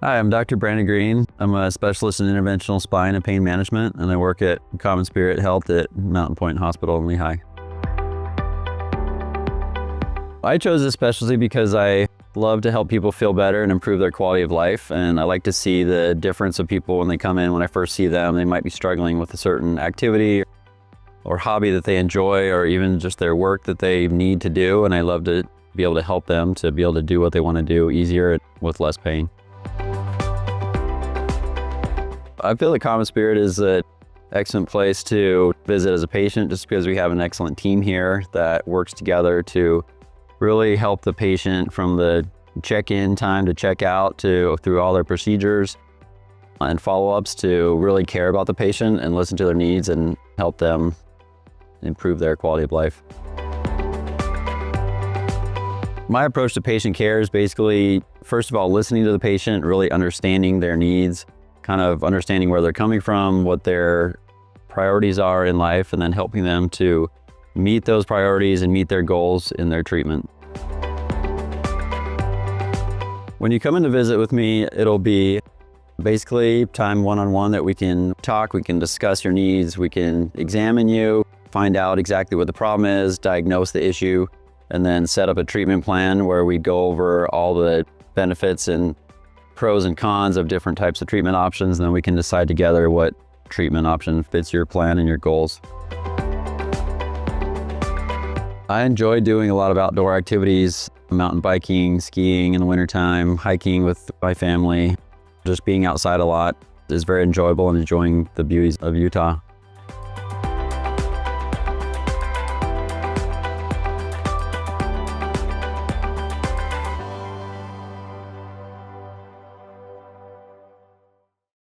Hi, I'm Dr. Brandon Green. I'm a specialist in interventional spine and pain management, and I work at CommonSpirit Health at Mountain Point Hospital in Lehi. I chose this specialty because I love to help people feel better and improve their quality of life, and I like to see the difference of people when they come in. When I first see them, they might be struggling with a certain activity or hobby that they enjoy, or even just their work that they need to do, and I love to be able to help them to be able to do what they want to do easier and with less pain. I feel that CommonSpirit is an excellent place to visit as a patient, just because we have an excellent team here that works together to really help the patient from the check-in time to check-out to through all their procedures and follow-ups, to really care about the patient and listen to their needs and help them improve their quality of life. My approach to patient care is basically, first of all, listening to the patient, really understanding their needs, kind of understanding where they're coming from, what their priorities are in life, and then helping them to meet those priorities and meet their goals in their treatment. When you come in to visit with me, it'll be basically time one-on-one that we can talk, we can discuss your needs, we can examine you, find out exactly what the problem is, diagnose the issue, and then set up a treatment plan where we go over all the benefits and pros and cons of different types of treatment options, and then we can decide together what treatment option fits your plan and your goals. I enjoy doing a lot of outdoor activities, mountain biking, skiing in the wintertime, hiking with my family. Just being outside a lot is very enjoyable and enjoying the beauties of Utah.